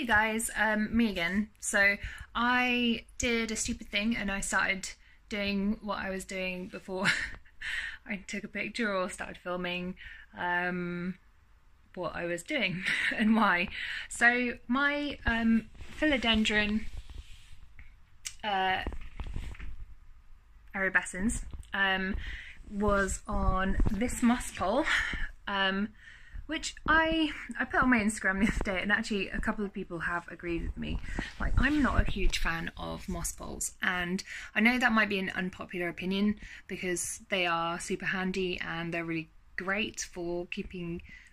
Hey guys, me again. So I did a stupid thing and I started doing what I was doing before. I took a picture or started filming what I was doing and why. So my Philodendron erubescens was on this moss pole, which I put on my Instagram the other day, and actually a couple of people have agreed with me. Like, I'm not a huge fan of moss poles, and I know that might be an unpopular opinion because they are super handy and they're really great for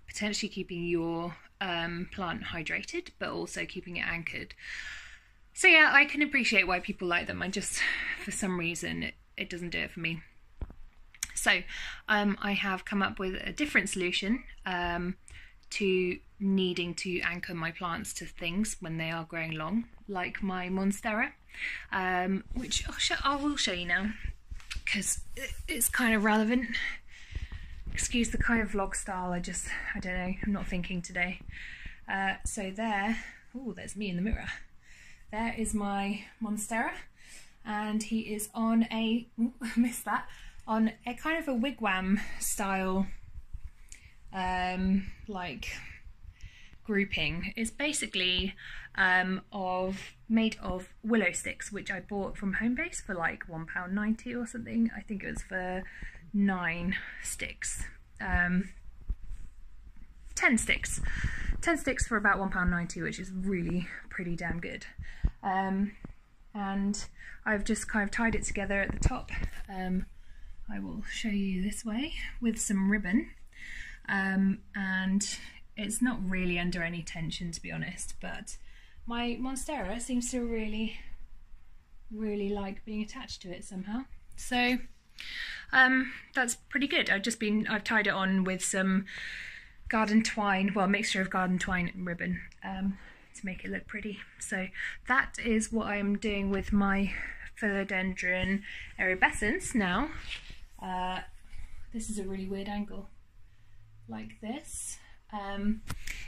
potentially keeping your plant hydrated, but also keeping it anchored. So yeah, I can appreciate why people like them. I just, for some reason, it doesn't do it for me. So I have come up with a different solution to needing to anchor my plants to things when they are growing long, like my monstera, which I will show you now because it's kind of relevant. Excuse the kind of vlog style, I don't know, I'm not thinking today. So there's me in the mirror. There is my monstera, and he is on I missed that. On a kind of a wigwam style like grouping. It's basically made of willow sticks, which I bought from Homebase for like £1.90 or something. I think it was for 9 sticks. 10 sticks. 10 sticks for about £1.90, which is really pretty damn good. And I've just kind of tied it together at the top. I will show you this way with some ribbon, and it's not really under any tension, to be honest, but my monstera seems to really like being attached to it somehow. So that's pretty good. I've tied it on with some garden twine, well, a mixture of garden twine and ribbon, to make it look pretty. So that is what I'm doing with my Philodendron erubescens now. This is a really weird angle, like this.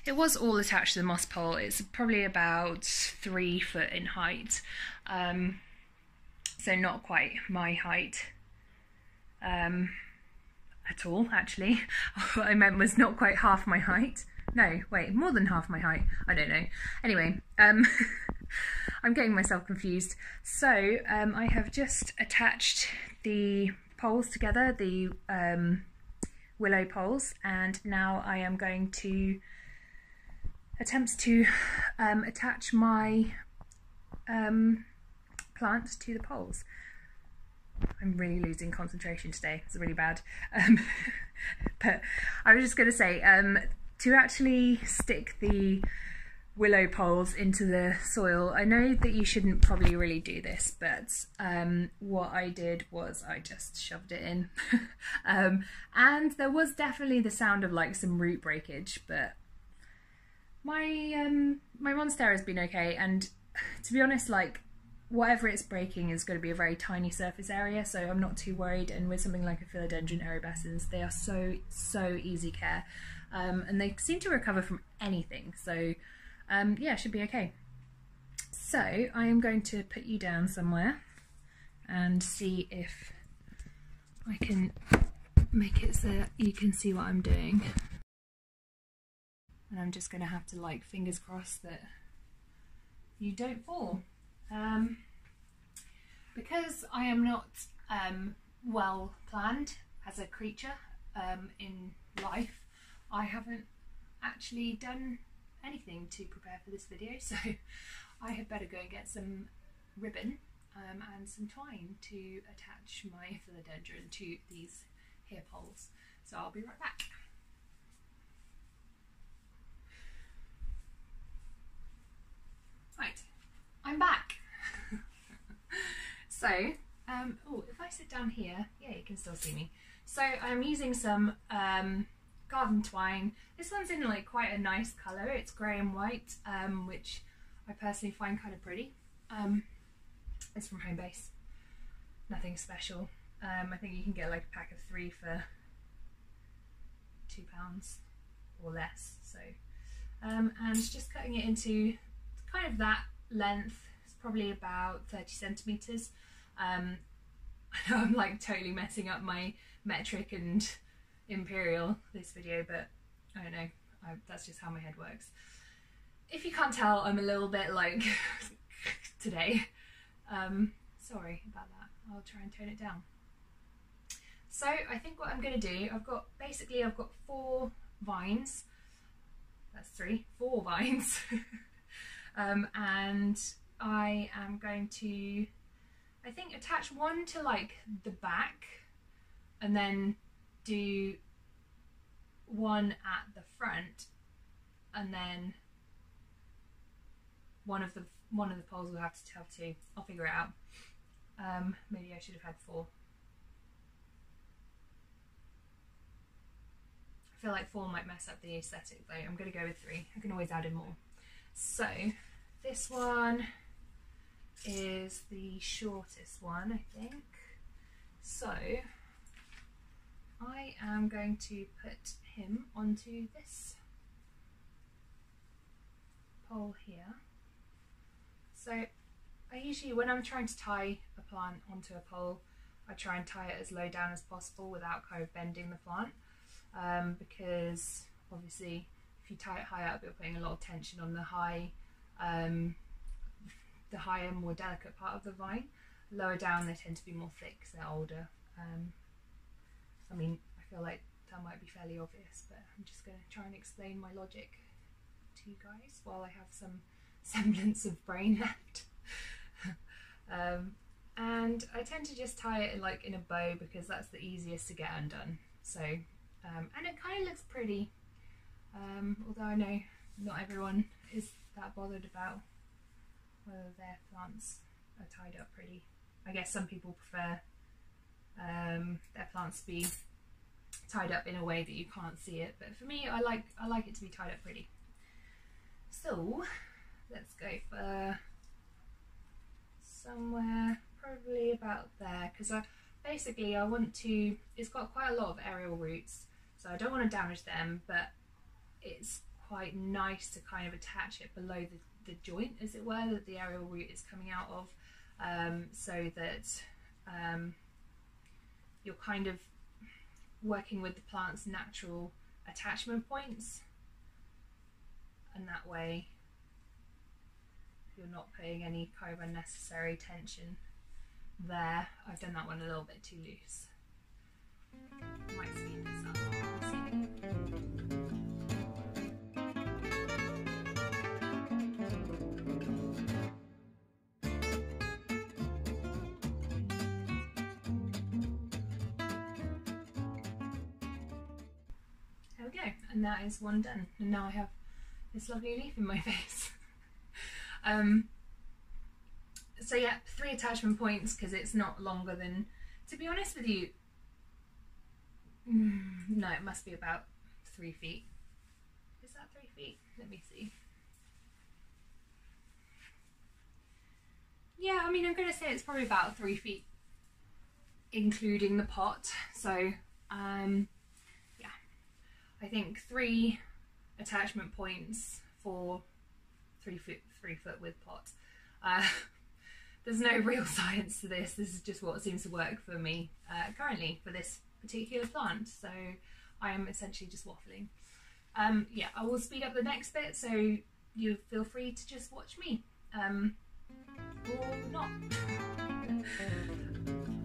It was all attached to the moss pole. It's probably about 3 foot in height, so not quite my height at all, actually. What I meant was not quite half my height. No, wait, more than half my height. I don't know. Anyway, I'm getting myself confused. So I have just attached the poles together, the willow poles, and now I am going to attempt to attach my plant to the poles. I'm really losing concentration today, it's really bad. But I was just going to say, to actually stick the willow poles into the soil, I know that you shouldn't probably really do this, but what I did was I just shoved it in. And there was definitely the sound of like some root breakage, but my monstera has been okay, and to be honest, like, whatever it's breaking is going to be a very tiny surface area, so I'm not too worried. And with something like a Philodendron erubescens, they are so easy care, and they seem to recover from anything, so yeah, should be okay. So I am going to put you down somewhere and see if I can make it so that you can see what I'm doing. And I'm just going to have to, like, fingers crossed that you don't fall. Because I am not well planned as a creature in life, I haven't actually done anything to prepare for this video, so I had better go and get some ribbon and some twine to attach my Philodendron to these here poles. So I'll be right back. Right, I'm back. So, oh, if I sit down here, yeah, you can still see me. So I'm using some garden twine. This one's in like quite a nice colour. It's grey and white, which I personally find kind of pretty. It's from Homebase. Nothing special. I think you can get like a pack of 3 for £2 or less. So, and just cutting it into kind of that length. It's probably about 30 centimeters. I know I'm like totally messing up my metric and imperial this video, but I don't know, that's just how my head works. If you can't tell, I'm a little bit like today. Sorry about that. I'll try and tone it down. So I think what I'm going to do, I've got 4 vines. That's 4 vines. And I am going to, I think, attach one to like the back and then do one at the front, and then one of the poles will have to have 2. I'll figure it out. Maybe I should have had 4. I feel like 4 might mess up the aesthetic though. I'm going to go with 3. I can always add in more. So this one is the shortest one, I think. So I am going to put him onto this pole here. So I usually, when I'm trying to tie a plant onto a pole, I try and tie it as low down as possible without kind of bending the plant, because obviously if you tie it high up, you're putting a lot of tension on the higher, more delicate part of the vine. Lower down, they tend to be more thick because they're older. I mean, I feel like that might be fairly obvious, but I'm just going to try and explain my logic to you guys while I have some semblance of brain left. And I tend to just tie it like in a bow because that's the easiest to get undone. So, and it kind of looks pretty, although I know not everyone is that bothered about whether their plants are tied up pretty. I guess some people prefer their plants to be tied up in a way that you can't see it, but for me, I like it to be tied up pretty. So let's go for somewhere probably about there, because I want to, it's got quite a lot of aerial roots, so I don't want to damage them, but it's quite nice to kind of attach it below the joint, as it were, that the aerial root is coming out of, so that you're kind of working with the plant's natural attachment points, and that way you're not putting any kind of unnecessary tension there. I've done that one a little bit too loose. Might speed this up. We'll see. There we go, and that is one done. And now I have this lovely leaf in my face. So yeah, 3 attachment points because it's not longer than, to be honest with you, no, it must be about 3 feet. Is that 3 feet? Let me see. Yeah, I mean, I'm going to say it's probably about 3 feet, including the pot. So, yeah, I think 3 attachment points for 3 foot with pot. There's no real science to this. This is just what seems to work for me currently for this particular plant. So I am essentially just waffling. Yeah, I will speed up the next bit, so you feel free to just watch me. Or not.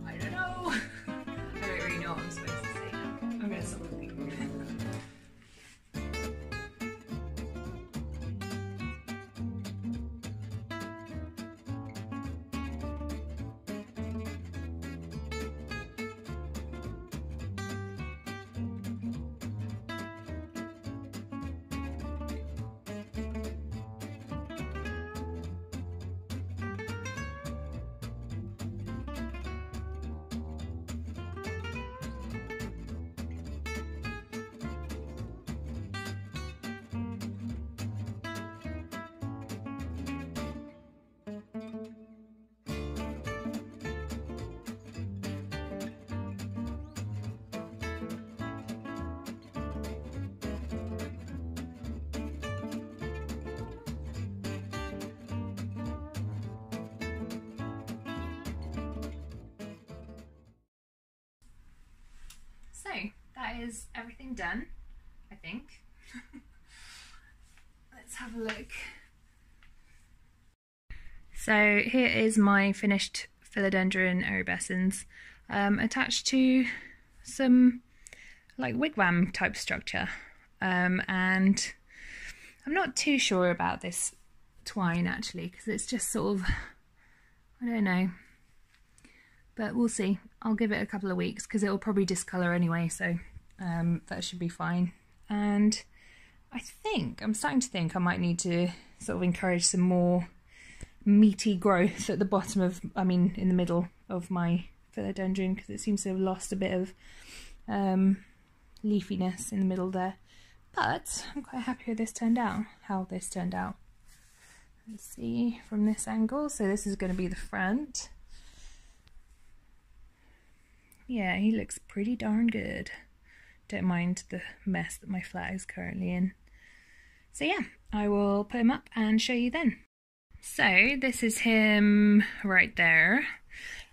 I don't know. I don't really know what I'm supposed to say now. I'm going to stop looking. So that is everything done, I think. Let's have a look. So here is my finished Philodendron erubescens, attached to some like wigwam type structure, and I'm not too sure about this twine actually, because it's just sort of, I don't know, but we'll see. I'll give it a couple of weeks because it will probably discolour anyway, so that should be fine. And I'm starting to think I might need to sort of encourage some more meaty growth at the bottom of, in the middle of my philodendron, because it seems to have lost a bit of leafiness in the middle there. But I'm quite happy with how this turned out. Let's see from this angle. So this is going to be the front. Yeah, he looks pretty darn good. Don't mind the mess that my flat is currently in. So yeah, I will put him up and show you then. So this is him right there.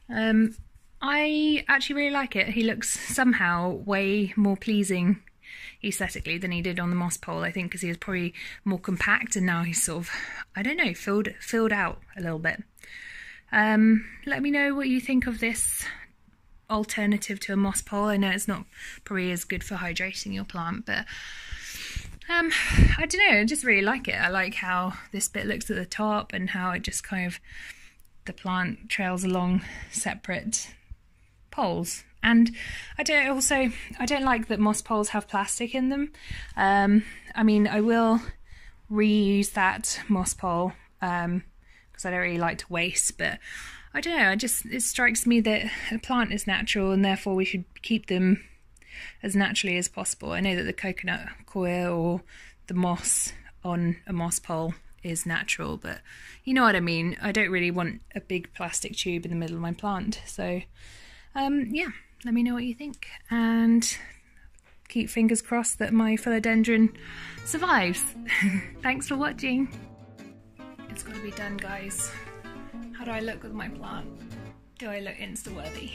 I actually really like it. He looks somehow way more pleasing aesthetically than he did on the moss pole, I think, because he was probably more compact, and now he's sort of, I don't know, filled out a little bit. Let me know what you think of this alternative to a moss pole. I know it's not probably as good for hydrating your plant, but I don't know, I just really like it. I like how this bit looks at the top and how it just kind of, the plant trails along separate poles. And I don't like that moss poles have plastic in them. I will reuse that moss pole because I don't really like to waste, but I don't know, it strikes me that a plant is natural and therefore we should keep them as naturally as possible. I know that the coconut coir or the moss on a moss pole is natural, but you know what I mean. I don't really want a big plastic tube in the middle of my plant. So yeah, let me know what you think, and keep fingers crossed that my philodendron survives. Thanks for watching. It's got to be done, guys. How do I look with my plant? Do I look Insta-worthy?